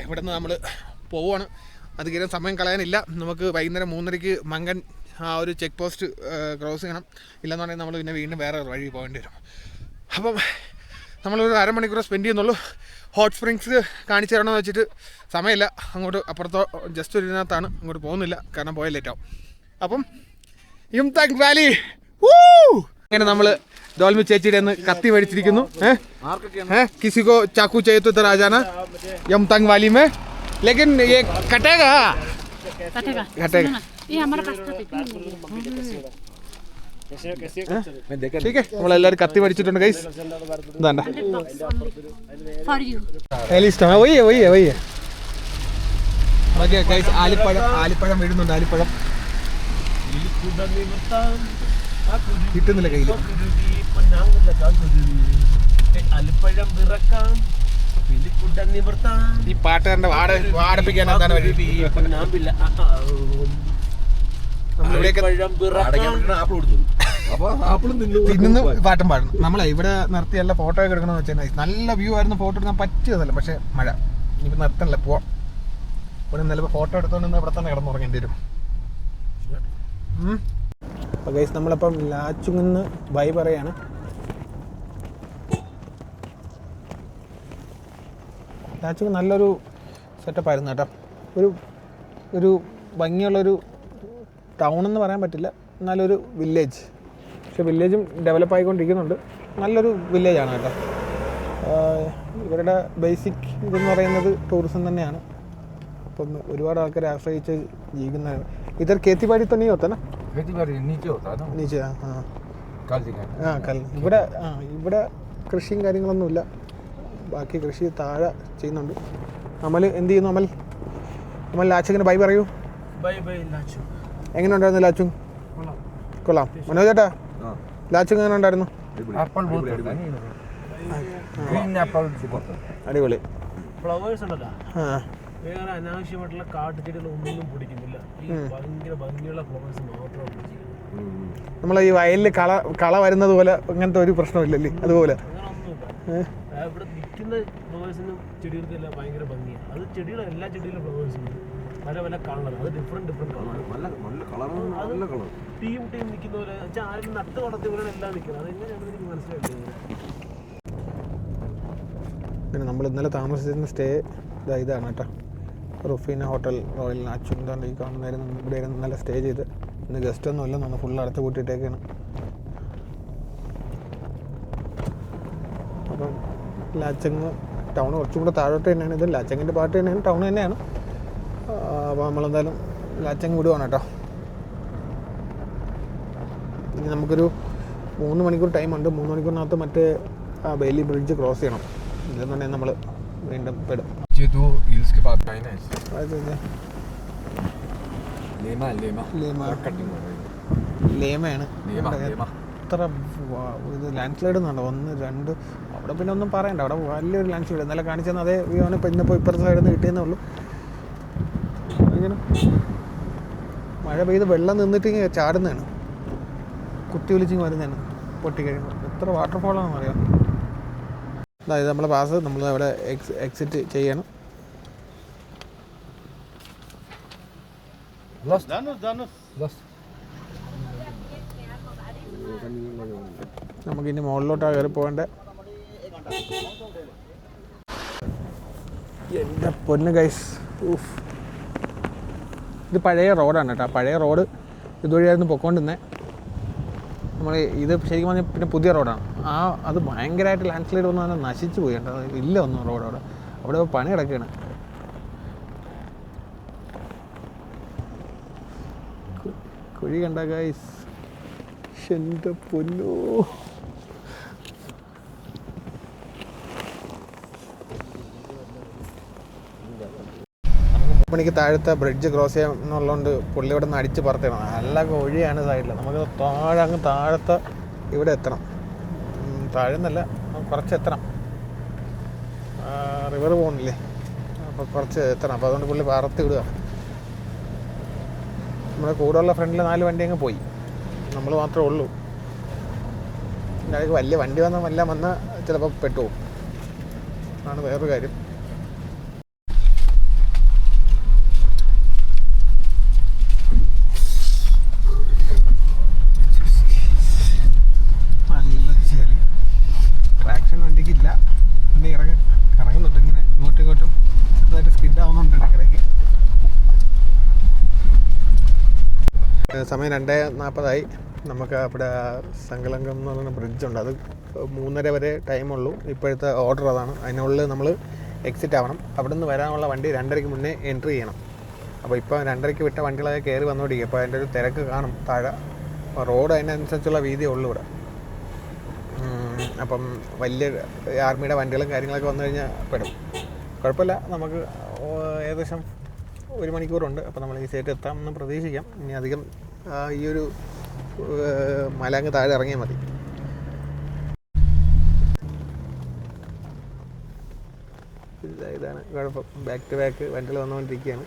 ഇവിടെ നിന്ന് നമ്മൾ പോവുകയാണ്. അധികം സമയം കളയാനില്ല. നമുക്ക് വൈകുന്നേരം 3:30 മങ്കൻ ആ ഒരു ചെക്ക് പോസ്റ്റ് ക്രോസ് ചെയ്യണം. ഇല്ലെന്നുണ്ടെങ്കിൽ നമ്മൾ പിന്നെ വീണ്ടും വേറെ വഴി പോകേണ്ടി വരും. അപ്പം നമ്മളൊരു അരമണിക്കൂർ സ്പെൻഡ് ചെയ്യുന്നുള്ളൂ. ഹോട്ട് സ്പ്രിങ്സ് കാണിച്ചു തരണമെന്ന് വെച്ചിട്ട് സമയമില്ല. അങ്ങോട്ട് അപ്പുറത്തോ ജസ്റ്റ് ഒരു ഇതിനകത്താണ്, അങ്ങോട്ട് പോകുന്നില്ല കാരണം പോയാൽ ലേറ്റാവും. അപ്പം യുംതങ് വാലി അങ്ങനെ നമ്മൾ ഡോൾമി ചേച്ചിയുടെ നിന്ന് കത്തി മേടിച്ചിരിക്കുന്നു. കിസിക്കോ ചാക്കു चाहिए तो इधर आ जाना യുംതങ് वाली में, लेकिन ये कटेगा ये हमारा रास्ता ठीक है. നമ്മളെല്ലാവരും കത്തി മേടിച്ചിട്ടുണ്ട് ഗൈസ്. ഇതാണ്ട फॉर यू ഇഷ്ടം. വയ്യ ഓക്കെ ഗൈസ്. ആലിപ്പഴം വീഴുന്നുണ്ട്. ആലിപ്പഴം കിട്ടുന്നില്ല കയ്യിൽ. ഈ പാട്ടുകാരന്റെ വാടപ്പിക്കാൻ എന്താണ് വഴി? തിന്നുന്ന പാട്ടും പാടണം. നമ്മളെ ഇവിടെ നിർത്തിയല്ല ഫോട്ടോ ഒക്കെ എടുക്കണമെന്ന് വെച്ചാൽ നല്ല വ്യൂ ആയിരുന്നു. ഫോട്ടോ എടുക്കാൻ പറ്റിയതല്ല, പക്ഷെ മഴ. ഇനിയിപ്പോൾ നിർത്തണല്ലേ, പോവാം. ഇവിടെ നിലപ്പോൾ ഫോട്ടോ എടുത്തോണ്ട് ഇവിടെ തന്നെ കിടന്നുറങ്ങേണ്ടി വരും. അപ്പോൾ ഗൈസ് നമ്മളിപ്പം ലാച്ചുങ്ങിന്ന് ബൈ പറയാണ്. ലാച്ചുങ് നല്ലൊരു സെറ്റപ്പായിരുന്നു കേട്ടോ. ഒരു ഭംഗിയുള്ളൊരു ടൗൺ എന്ന് പറയാൻ പറ്റില്ല, നല്ലൊരു വില്ലേജ്. പക്ഷെ വില്ലേജും ഡെവലപ്പ് ആയിക്കൊണ്ടിരിക്കുന്നുണ്ട്. നല്ലൊരു വില്ലേജാണ് കേട്ടോ. ഇവരുടെ ബേസിക് ഇതെന്ന് പറയുന്നത് ടൂറിസം തന്നെയാണ്. അപ്പം ഒരുപാട് ആൾക്കാർ ആശ്രയിച്ച് ജീവിക്കുന്നതാണ്. ഇതർ കേത്തിബാടി തന്നെ होता നീച്ച. ഇവിടെ കൃഷിയും കാര്യങ്ങളൊന്നുമില്ല. ബാക്കി കൃഷി താഴെ ചെയ്യുന്നുണ്ട്. അമൽ എന്ത് ചെയ്യുന്നു? അമൽ ലാച്ചുങ്ങിന് ബൈ പറയൂ. എങ്ങനെ ഉണ്ടായിരുന്നു ലാച്ചുങ്? കൊള്ളാം. മനോജ് ചേട്ടാ, ലാച്ചുങ് എങ്ങനെ ഉണ്ടായിരുന്നു? അടിപൊളി. ഫ്ലവേഴ്സ് ഉണ്ടല്ലോ, വേറെ അനാവശ്യമായിട്ടുള്ള കാട്ടുചെടികളൊന്നും പിടിക്കുന്നില്ല. ഈ ഭയങ്കര ഭംഗിയുള്ള ഫ്ലവേഴ്സ് മാത്രമാണ്. നമ്മളെ ഈ വയലിൽ കള വരുന്നത് പോലെ അങ്ങനത്തെ ഒരു പ്രശ്നമില്ലല്ലേ? അതുപോലെ ഇവിടെ നിൽക്കുന്ന ഫ്ലവേഴ്സിനും ചെടികൾക്കെല്ലാം ഭയങ്കര ഭംഗിയാണ്. അത് ചെടികളെ എല്ലാ ചെടിയിലും ഫ്ലവേഴ്സ് ഉണ്ട്, പല പല കളർ. അത് ഡിഫറെന്റ് കളർ. ടീം നിൽക്കുന്ന പോലെ വെച്ചാൽ ആരും നട്ട് വളർത്തിയ പോലെ എല്ലാം നിൽക്കുന്നത്. അതെങ്ങനെയാണ് എനിക്ക് മനസ്സിലായിട്ടില്ല. പിന്നെ നമ്മൾ ഇന്നലെ താമസിച്ചിരുന്ന സ്റ്റേ ഇതാണ് കേട്ടോ. Rufina hotel royal Lachung. എന്താണ് ഈ കാണുന്നതായിരുന്നു. ഇവിടെ ഇന്നലെ സ്റ്റേ ചെയ്ത്. ഇന്ന് ഗസ്റ്റ് ഒന്നും ഇല്ല, നമ്മൾ ഫുള്ള് അടച്ചു കൂട്ടിയിട്ടേക്കാണ്. അപ്പം ലാച്ചങ് ടൗൺ കുറച്ചും കൂടെ താഴോട്ട് തന്നെയാണ്. ഇത് ലാച്ചങ്ങിൻ്റെ പാട്ട് തന്നെയാണ്, ടൗൺ തന്നെയാണ്. അപ്പോൾ നമ്മളെന്തായാലും ലാച്ചങ് വിടുവാണ് കേട്ടോ. ഇനി നമുക്കൊരു 3 മണിക്കൂർ ടൈമുണ്ട്. 3 മണിക്കൂറിനകത്ത് മറ്റേ ആ ബെയിലി ബ്രിഡ്ജ് ക്രോസ് ചെയ്യണം. ഇല്ലെന്നുണ്ടെങ്കിൽ നമ്മൾ വീണ്ടും പെടും. ലേമയാണ്. എത്ര ഇത് ലാൻഡ് സ്ലൈഡ് എന്നുണ്ടോ 1 2 അവിടെ പിന്നെ ഒന്നും പറയണ്ട, അവിടെ വലിയൊരു ലാൻഡ് സ്ലൈഡ് ഇന്നലെ കാണിച്ചെന്ന് അതേ വ്യൂ ആണ് ഇപ്പോൾ ഇന്നിപ്പോൾ ഇപ്പുറത്തെ സൈഡിൽ നിന്ന് കിട്ടിയെന്നേ ഉള്ളൂ. ഇങ്ങനെ മഴ പെയ്ത് വെള്ളം നിന്നിട്ട് ഇങ്ങനെ ചാടുന്നതാണ്, കുത്തി ഒലിച്ചിങ് വരുന്നതാണ് പൊട്ടിക്കഴിയുമ്പോൾ. എത്ര വാട്ടർഫോളാണെന്ന് അറിയാം. അതായത് നമ്മളെ പാസ് നമ്മൾ അവിടെ എക്സിറ്റ് ചെയ്യണം. നമുക്കിനി മുകളിലോട്ടാണ് കയറി പോകേണ്ടത്. എൻ്റെ പൊന്ന് ഗൈസ്, ഇത് പഴയ റോഡാണ് കേട്ടോ. പഴയ റോഡ് ഇതുവഴിയായിരുന്നു പൊക്കോണ്ടിരുന്നത്. നമ്മൾ ഇത് ശരിക്കും പറഞ്ഞാൽ പിന്നെ പുതിയ റോഡാണ്. അത് ഭയങ്കരമായിട്ട് ലാൻഡ് സ്ലൈഡ് ഒന്നും തന്നെ നശിച്ചു പോയി കേട്ടോ. ഇല്ല ഒന്നും റോഡ് അവിടെ പണി കിടക്കുകയാണ്. കുഴി കണ്ട ഗൈസ്, എൻ്റെ പൊന്നോ. മണിക്ക് താഴത്തെ ബ്രിഡ്ജ് ക്രോസ് ചെയ്യാന്നുള്ളതുകൊണ്ട് പുള്ളി ഇവിടെ നിന്ന് അടിച്ച് പറത്തണം. നല്ല കുഴിയാണ് സൈഡിൽ. നമുക്ക് താഴത്തെ ഇവിടെ എത്തണം. താഴെന്നല്ല, കുറച്ച് എത്തണം. റിവർ പോകുന്നില്ലേ, അപ്പോൾ കുറച്ച് എത്തണം. അപ്പോൾ അതുകൊണ്ട് പുള്ളി പറത്തി വിടുക. നമ്മുടെ കൂടെയുള്ള ഫ്രണ്ടിൽ 4 വണ്ടി അങ്ങ് പോയി, നമ്മൾ മാത്രമേ ഉള്ളൂ. അതിലേക്ക് വലിയ വണ്ടി എല്ലാം വന്നാൽ ചിലപ്പോൾ പെട്ടുപോകും, ആണ് വേറൊരു കാര്യം. നല്ല ചെളി, ട്രാക്ഷൻ വണ്ടിക്കില്ല. പിന്നെ കറങ്ങുന്നുണ്ട് ഇങ്ങനെ ഇങ്ങോട്ടും ഇങ്ങോട്ടും, അതായിട്ട് സ്കിഡ് ആവുന്നുണ്ട് ഇടയ്ക്കിടയ്ക്ക്. സമയം 2:40 നമുക്ക് അവിടെ സങ്കലങ്കം എന്ന് പറയുന്ന ബ്രിഡ്ജുണ്ട്. അത് 3:30 വരെ ടൈമുള്ളൂ. ഇപ്പോഴത്തെ ഓർഡർ അതാണ്. അതിനുള്ളിൽ നമ്മൾ എക്സിറ്റ് ആവണം. അവിടെ നിന്ന് വരാനുള്ള വണ്ടി 2:30 മുന്നേ എൻട്രി ചെയ്യണം. അപ്പോൾ ഇപ്പോൾ 2:30 വിട്ട വണ്ടികളൊക്കെ കയറി വന്നുകൊണ്ടിരിക്കും. അപ്പോൾ അതിൻ്റെ ഒരു തിരക്ക് കാണും താഴെ. റോഡ് അതിനനുസരിച്ചുള്ള വീതിയേ ഉള്ളൂ ഇവിടെ. അപ്പം വലിയ ആർമിയുടെ വണ്ടികളും കാര്യങ്ങളൊക്കെ വന്നു കഴിഞ്ഞാൽ പെടും. കുഴപ്പമില്ല, നമുക്ക് ഏകദേശം 1 മണിക്കൂറുണ്ട്. അപ്പോൾ നമ്മൾ ഈ സൈറ്റ് എത്താമെന്ന് പ്രതീക്ഷിക്കാം. ഇനി അധികം ഈ ഒരു മല അങ്ങ് താഴെ ഇറങ്ങിയാൽ മതി. ഇതാണ് കുഴപ്പം. ബാക്ക് ടു ബാക്ക് വണ്ടികൾ വന്നുകൊണ്ടിരിക്കുകയാണ്.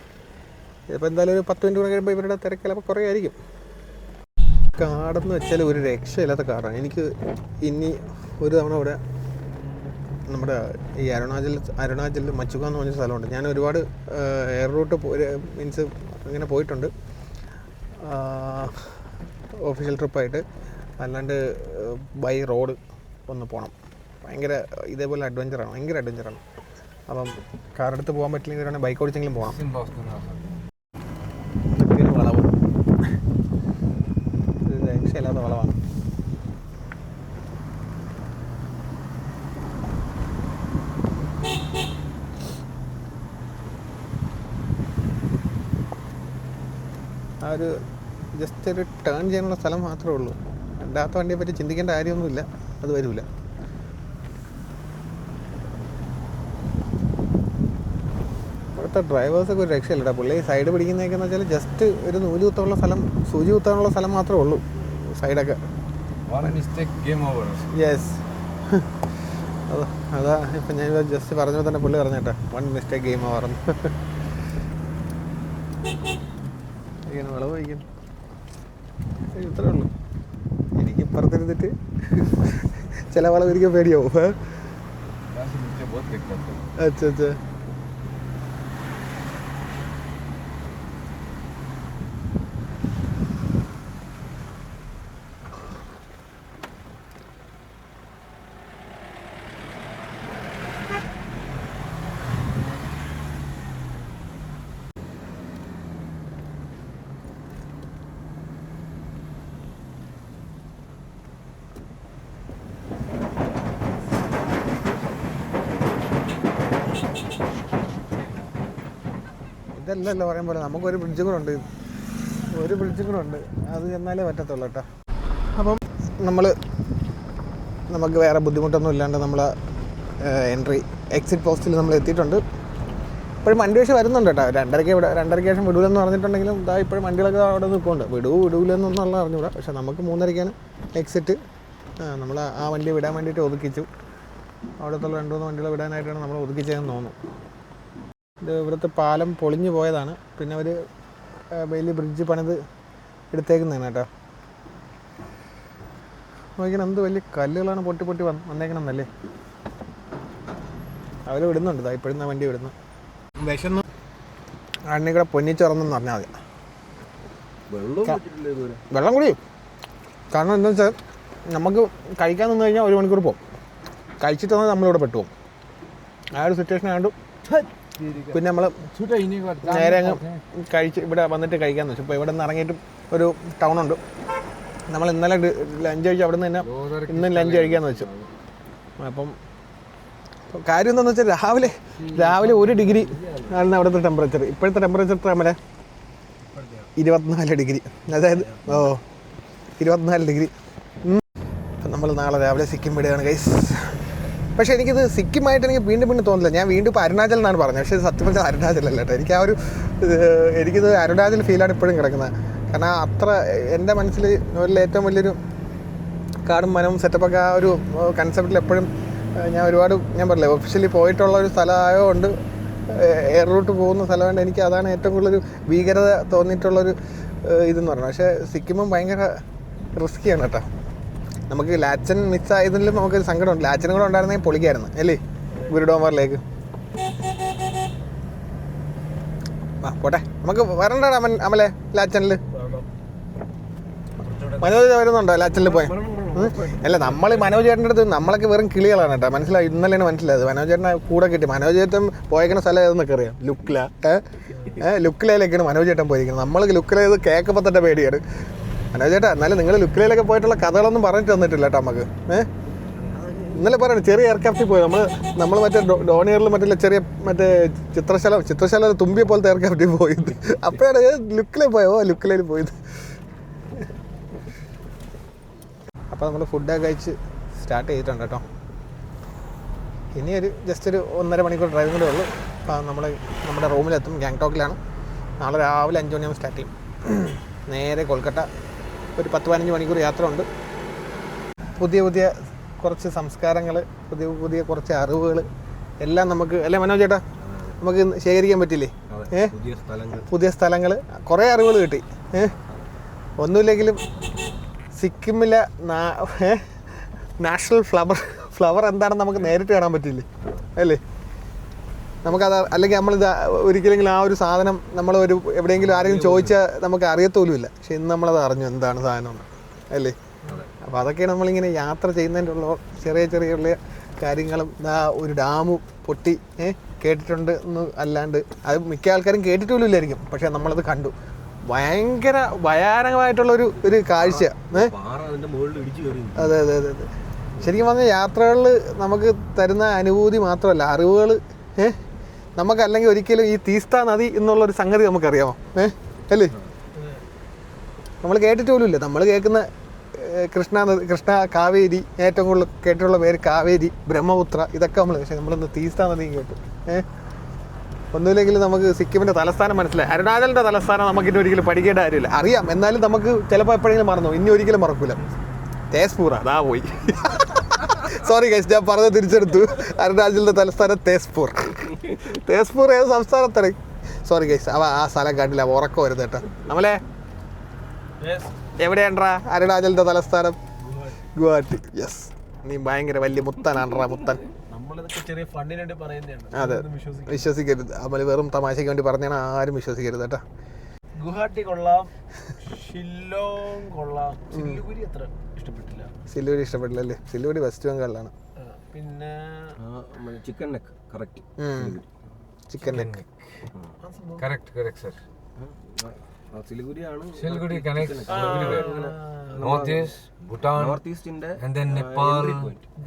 ഇതിപ്പോൾ എന്തായാലും ഒരു 10 മിനിറ്റ് കൂടെ കഴിയുമ്പോൾ ഇവരുടെ തിരക്ക് ചിലപ്പോൾ കുറേ ആയിരിക്കും. കാടെന്ന് വെച്ചാൽ ഒരു രക്ഷയില്ലാത്ത കാടാണ്. എനിക്ക് ഇനി ഒരു തവണ ഇവിടെ നമ്മുടെ ഈ അരുണാചൽ മച്ചുക എന്ന് പറഞ്ഞ സ്ഥലമുണ്ട്. ഞാൻ ഒരുപാട് എയർ റൂട്ട് മീൻസ് അങ്ങനെ പോയിട്ടുണ്ട് ഒഫീഷ്യൽ ട്രിപ്പായിട്ട്. അല്ലാണ്ട് ബൈ റോഡ് ഒന്ന് പോകണം. ഭയങ്കര ഇതേപോലെ അഡ്വഞ്ചറാണ്, ഭയങ്കര അഡ്വഞ്ചറാണ്. അപ്പം കാറെടുത്ത് പോകാൻ പറ്റില്ലെങ്കിൽ വേണമെങ്കിൽ ബൈക്ക് ഓടിച്ചെങ്കിലും പോകണം. ഇതൊക്കെ വളവ്, രക്ഷയില്ലാത്ത വളവാണ്. ആ ഒരു ജസ്റ്റ് ഒരു ടേൺ ചെയ്യാനുള്ള സ്ഥലം മാത്രമേ ഉള്ളൂ. രണ്ടാമത്തെ വണ്ടിയെ പറ്റി ചിന്തിക്കേണ്ട കാര്യമൊന്നുമില്ല, അത് വരില്ല. ഇവിടുത്തെ ഡ്രൈവേഴ്സൊക്കെ ഒരു രക്ഷയില്ലടാ. പുള്ളി സൈഡ് പിടിക്കുന്നതൊക്കെയെന്ന് വെച്ചാൽ ജസ്റ്റ് ഒരു നൂല് കുത്താനുള്ള സ്ഥലം, സൂചി കുത്താനുള്ള സ്ഥലം മാത്രമേ ഉള്ളൂ സൈഡൊക്കെ. യെസ്, അതാ ഇപ്പം ഞാൻ ജസ്റ്റ് പറഞ്ഞപ്പോൾ തന്നെ പുള്ളി പറഞ്ഞേട്ടാ 1 മിസ്റ്റേക്ക് ഗെയിം ഓവർ. ഇങ്ങനെ വിളവ് വയ്ക്കും, ഇത്രേ ഉള്ളൂ. എനിക്ക് ഇപ്പുറത്തിരുന്നിട്ട് ചില വളവ് ഇരിക്കാൻ പേടിയാവും. അച്ഛാ ഇതല്ലല്ലോ പറയാൻ പോലെ. നമുക്കൊരു ബ്രിഡ്ജും കൂടെ ഉണ്ട്, അത് ചെന്നാലേ പറ്റത്തുള്ളൂ കേട്ടോ. അപ്പം നമുക്ക് വേറെ ബുദ്ധിമുട്ടൊന്നും ഇല്ലാണ്ട് നമ്മൾ എക്സിറ്റ് പോസ്റ്റിൽ നമ്മൾ എത്തിയിട്ടുണ്ട്. ഇപ്പോഴും വണ്ടി പക്ഷേ വരുന്നുണ്ട് കേട്ടോ. 2:30 ശേഷം വിടൂലെന്ന് പറഞ്ഞിട്ടുണ്ടെങ്കിലും ഇതാ ഇപ്പോഴും വണ്ടികളൊക്കെ അവിടെ നിൽക്കുന്നുണ്ട്. വിടൂലെന്നൊന്നുള്ള അറിഞ്ഞുകൂടാ. പക്ഷേ നമുക്ക് 3:30 എക്സിറ്റ്. നമ്മൾ ആ വണ്ടി വിടാൻ വേണ്ടിയിട്ട് ഒതുക്കിച്ചു. അവിടുത്തെ 2-3 വണ്ടികൾ വിടാനായിട്ടാണ് നമ്മൾ ഒതുക്കിച്ചതെന്ന് തോന്നുന്നു. ഇത് ഇവിടുത്തെ പാലം പൊളിഞ്ഞു പോയതാണ്. പിന്നെ അവർ വലിയ ബ്രിഡ്ജ് പണിത് എടുത്തേക്കുന്നതാണ് കേട്ടോ. നോക്കിയാൽ എന്ത് വലിയ കല്ലുകളാണ് പൊട്ടി വന്നേക്കണമെന്നല്ലേ. അവർ വിടുന്നുണ്ട്. ഇതാ ഇപ്പോഴും വണ്ടി വിടുന്നു. വിശന്ന് അണ്ണിക്കൂടെ പൊന്നിച്ചുറന്നെന്ന് പറഞ്ഞാൽ മതി. വെള്ളം കുടിയും. കാരണം എന്താ വെച്ചാൽ നമുക്ക് കഴിക്കാൻ നിന്ന് കഴിഞ്ഞാൽ 1 മണിക്കൂർ പോകും. കഴിച്ചിട്ട് വന്നാൽ നമ്മളിവിടെ പെട്ടു പോകും. ആ ഒരു സിറ്റുവേഷൻ ആയതുകൊണ്ട് പിന്നെ നമ്മൾ നേരെ അങ്ങ് കഴിച്ച് ഇവിടെ വന്നിട്ട് കഴിക്കാമെന്ന് വെച്ചു. ഇപ്പോൾ ഇവിടെ നിന്ന് ഇറങ്ങിയിട്ടും ഒരു ടൗണുണ്ട്. നമ്മൾ ഇന്നലെ ലഞ്ച് കഴിച്ചു. അവിടെ നിന്ന് തന്നെ ഇന്നും ലഞ്ച് കഴിക്കാമെന്ന് വെച്ചു. അപ്പം കാര്യം എന്താണെന്ന് വെച്ചാൽ രാവിലെ 1 ഡിഗ്രി ആണ് അവിടുത്തെ ടെമ്പറേച്ചർ. ഇപ്പോഴത്തെ ടെമ്പറേച്ചർ തമ്മിൽ 24 ഡിഗ്രി. അതായത് 24 ഡിഗ്രി. അപ്പം നമ്മൾ നാളെ രാവിലെ സിക്കിം വിടുകയാണ് ഗൈസ്. പക്ഷേ എനിക്ക് വീണ്ടും തോന്നില്ല. ഞാൻ വീണ്ടും ഇപ്പോൾ അരുണാചൽ എന്നാണ് പറഞ്ഞത്. പക്ഷേ സത്യം പറഞ്ഞാൽ അരുണാചലല്ല കേട്ടോ. എനിക്കിത് അരുണാചൽ ഫീലാണ് ഇപ്പോഴും കിടക്കുന്നത്. കാരണം അത്ര എൻ്റെ മനസ്സിൽ ഏറ്റവും വലിയൊരു കാടും മനവും സെറ്റപ്പൊക്കെ ആ ഒരു കൺസെപ്റ്റിൽ എപ്പോഴും ഞാൻ പറഞ്ഞില്ലേ ഒഫീഷ്യലി പോയിട്ടുള്ള ഒരു സ്ഥലമായതുകൊണ്ട് എയർ റൂട്ട് പോകുന്ന സ്ഥലമായതുകൊണ്ട് എനിക്ക് അതാണ് ഏറ്റവും കൂടുതലൊരു ഭീകരത തോന്നിയിട്ടുള്ളൊരു ഇതെന്ന് പറഞ്ഞത്. പക്ഷേ സിക്കിമും ഭയങ്കര റിസ്ക്കിയാണ് കേട്ടോ. നമുക്ക് ലാച്ചൻ മിസ്സായതിലും നമുക്കൊരു സങ്കടമുണ്ട്. ലാച്ചനും കൂടെ ഉണ്ടായിരുന്നെങ്കിൽ പൊളിക്കായിരുന്നു അല്ലേ ഗുരുഡോമറിലേക്ക്. പോട്ടെ, നമുക്ക് വരണ്ടാണ് അമലെ ലാച്ചനിൽ. മനോജ് വരുന്നുണ്ടോ ലാച്ചനിൽ പോയി? അല്ല, നമ്മൾ മനോജ് ചേട്ടൻ്റെ അടുത്ത് നമ്മളൊക്കെ വെറും കിളികളാണ് കേട്ടോ. മനസ്സിലായി, ഇന്നലെയാണ് മനസ്സിലായത്. മനോജ് ചേട്ടനെ കൂടെ കിട്ടി. മനോജ് ചേട്ടൻ പോയേക്കുന്ന സ്ഥലം ഏതെന്നൊക്കെ അറിയാം. ലുക്കിലയിലേക്കാണ് മനോജ് ചേട്ടൻ പോയിരിക്കുന്നത്. നമ്മൾ ലുക്കിലേത് കേൾക്കുമ്പോൾ തന്നെ പേടിയാണ്. മനോജ് ചേട്ടാ, എന്നാലും നിങ്ങൾ ലുക്കിലയിലൊക്കെ പോയിട്ടുള്ള കഥകളൊന്നും പറഞ്ഞിട്ട് തന്നിട്ടില്ല കേട്ടോ നമുക്ക്. ഇന്നലെ പറയണം ചെറിയ എയർക്രാഫ്റ്റിൽ പോയി നമ്മൾ മറ്റേ ഡോണിയറിൽ ചെറിയ ചിത്രശാല തുമ്പിയെ പോലത്തെ എയർക്രാഫ്റ്റിൽ പോയത്. അപ്പോഴാണ് ലുക്കിലേ പോയത്. അപ്പോൾ നമ്മൾ ഫുഡൊക്കെ കഴിച്ച് സ്റ്റാർട്ട് ചെയ്തിട്ടുണ്ട് കേട്ടോ. ഇനി ജസ്റ്റ് ഒരു 1.5 മണിക്കൂർ ഡ്രൈവും കൂടെ ഉള്ളൂ. അപ്പോൾ നമ്മുടെ റൂമിലെത്തും. ഗാങ്ടോക്കിലാണ്. നാളെ രാവിലെ 5 മണിയാകുമ്പോൾ സ്റ്റാർട്ട് ചെയ്യും. നേരെ കൊൽക്കത്ത. ഒരു 10-15 മണിക്കൂർ യാത്ര ഉണ്ട്. പുതിയ കുറച്ച് സംസ്കാരങ്ങൾ, പുതിയ കുറച്ച് അറിവുകൾ എല്ലാം നമുക്ക് അല്ലേ മനോജ് ചേട്ടാ നമുക്ക് ശേഖരിക്കാൻ പറ്റില്ലേ? പുതിയ സ്ഥലങ്ങൾ, കുറേ അറിവുകൾ കിട്ടി. ഒന്നുമില്ലെങ്കിലും സിക്കിമിലെ നാഷണൽ ഫ്ലവർ എന്താണെന്ന് നമുക്ക് നേരിട്ട് കാണാൻ പറ്റില്ലേ അല്ലേ? നമുക്കത് അല്ലെങ്കിൽ നമ്മളിത് ഒരിക്കലെങ്കിലും ആ ഒരു സാധനം നമ്മൾ എവിടെയെങ്കിലും ആരെങ്കിലും ചോദിച്ചാൽ നമുക്ക് അറിയത്തോലുമില്ല. പക്ഷെ ഇന്ന് നമ്മളത് അറിഞ്ഞു എന്താണ് സാധനം അല്ലേ? അപ്പോൾ അതൊക്കെയാണ് നമ്മളിങ്ങനെ യാത്ര ചെയ്യുന്നതിൻ്റെ ഉള്ള ചെറിയ കാര്യങ്ങളും. ഒരു ഡാമ് പൊട്ടി കേട്ടിട്ടുണ്ട് എന്ന് അല്ലാണ്ട് അത് മിക്ക ആൾക്കാരും കേട്ടിട്ടില്ലായിരിക്കും. പക്ഷെ നമ്മളത് കണ്ടു. ഭയങ്കര ഭയാനകമായിട്ടുള്ള ഒരു കാഴ്ച. അതെ. ശരിക്കും പറഞ്ഞാൽ യാത്രകളിൽ നമുക്ക് തരുന്ന അനുഭൂതി മാത്രമല്ല, അറിവുകൾ നമുക്കല്ലെങ്കിൽ ഒരിക്കലും ഈ തീസ്ത നദി എന്നുള്ളൊരു സംഗതി നമുക്കറിയാമോ അല്ലേ? നമ്മൾ കേട്ടിട്ട് പോലും ഇല്ല. നമ്മൾ കേൾക്കുന്ന കൃഷ്ണ, കാവേരി, ഏറ്റവും കൂടുതൽ കേട്ടിട്ടുള്ള പേര് കാവേരി, ബ്രഹ്മപുത്ര, ഇതൊക്കെ പക്ഷേ നമ്മളിന്ന് തീസ്ത നദിയും കേട്ടു. ഒന്നുമില്ലെങ്കിലും നമുക്ക് സിക്കിമിൻ്റെ തലസ്ഥാനം മനസ്സിലായി. അരുണാചലിൻ്റെ തലസ്ഥാനം നമുക്കിനി ഒരിക്കലും പഠിക്കേണ്ട കാര്യമില്ല. അറിയാം, എന്നാലും നമുക്ക് ചിലപ്പോൾ എപ്പോഴെങ്കിലും മറന്നു. ഇനി ഒരിക്കലും മറക്കൂല. തേസ്പൂർ, അതാ പോയി. സോറി ഗൈസ്, ഞാൻ പറഞ്ഞത് തിരിച്ചെടുത്തു. അരുണാചലിൻ്റെ തലസ്ഥാനം തേസ്പൂർ ഏത് സംസ്ഥാനത്താണ്? സോറി ഗൈസ്, ആ സ്ഥലം കണ്ടില്ല. ഉറക്കം വരുന്നത് കേട്ടോ. നമ്മളെ എവിടെയാണ്ടാ അരുണാചലിൻ്റെ തലസ്ഥാനം? ഗുവാഹട്ടി. യെസ്, നീ ഭയങ്കര വലിയ മുത്തനാണ്ടാ മുത്തൻ. അതെ, വിശ്വസിക്കരുത്. നമ്മൾ വെറും തമാശയ്ക്ക് വേണ്ടി പറഞ്ഞാണ്. ആരും വിശ്വസിക്കരുത് കേട്ടോ. ഗുവാഹട്ടി കൊള്ളാം, ഷില്ലോങ് കൊള്ളാം. സിലിഗുരി അത്ര ഇഷ്ടപ്പെട്ടില്ല. സിലിഗുരി ഇഷ്ടപ്പെട്ടില്ല അല്ലേ? സിലിഗുരി വെസ്റ്റ് ബംഗാളിലാണ്. പിന്നെ chicken neck correct. Chicken neck correct sir. Siliguri connects northeast, Bhutan, northeast India, and then Nepal,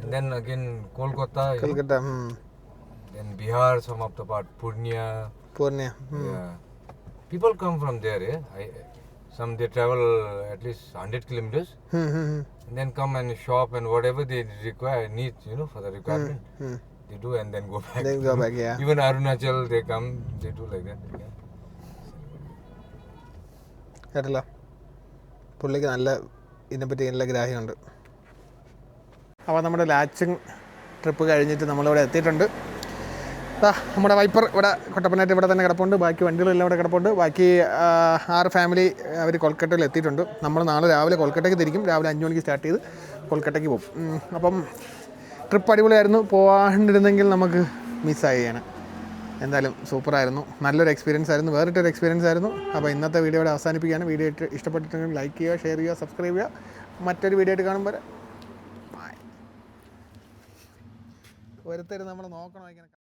and then again Kolkata, then Bihar, some of the part Purnia. Yeah, people come from there. Some they travel at least 100 kilometers, and then come and shop and whatever they need for the requirement. They do and then go back. Then go back, yeah. Even Arunachal, they come, they do like that. Yeah. കേട്ടല്ലോ, പുള്ളിക്ക് നല്ല ഇതിനെപ്പറ്റി നല്ല ഗ്രാഹ്യമുണ്ട്. അപ്പോൾ നമ്മുടെ latching trip കഴിഞ്ഞിട്ട് നമ്മളിവിടെ എത്തിയിട്ടുണ്ട്. നമ്മുടെ വൈപ്പർ ഇവിടെ കൊട്ടപ്പനായിട്ട് ഇവിടെ തന്നെ കിടപ്പുണ്ട്. ബാക്കി വണ്ടികളെല്ലാം ഇവിടെ കിടപ്പുണ്ട്. ബാക്കി 6 ഫാമിലി അവർ കൊൽക്കട്ടയിൽ എത്തിയിട്ടുണ്ട്. നമ്മൾ നാളെ രാവിലെ കൊൽക്കട്ടയ്ക്ക് തിരിക്കും. രാവിലെ 5 മണിക്ക് സ്റ്റാർട്ട് ചെയ്ത് കൊൽക്കട്ടയ്ക്ക് പോകും. അപ്പം ട്രിപ്പ് അടിപൊളിയായിരുന്നു. പോകാണ്ടിരുന്നെങ്കിൽ നമുക്ക് മിസ്സായാണ്. എന്തായാലും സൂപ്പറായിരുന്നു. നല്ലൊരു എക്സ്പീരിയൻസ് ആയിരുന്നു. വേറിട്ടൊരു എക്സ്പീരിയൻസ് ആയിരുന്നു. അപ്പോൾ ഇന്നത്തെ വീഡിയോ ഇവിടെ അവസാനിപ്പിക്കുകയാണ്. വീഡിയോ ഇഷ്ടപ്പെട്ടിട്ടുണ്ടെങ്കിൽ ലൈക്ക് ചെയ്യുക, ഷെയർ ചെയ്യുക, സബ്സ്ക്രൈബ് ചെയ്യുക. മറ്റൊരു വീഡിയോ ആയിട്ട് കാണുമ്പോൾ ബൈ. ഓരോരുത്തർ നമ്മൾ നോക്കണം.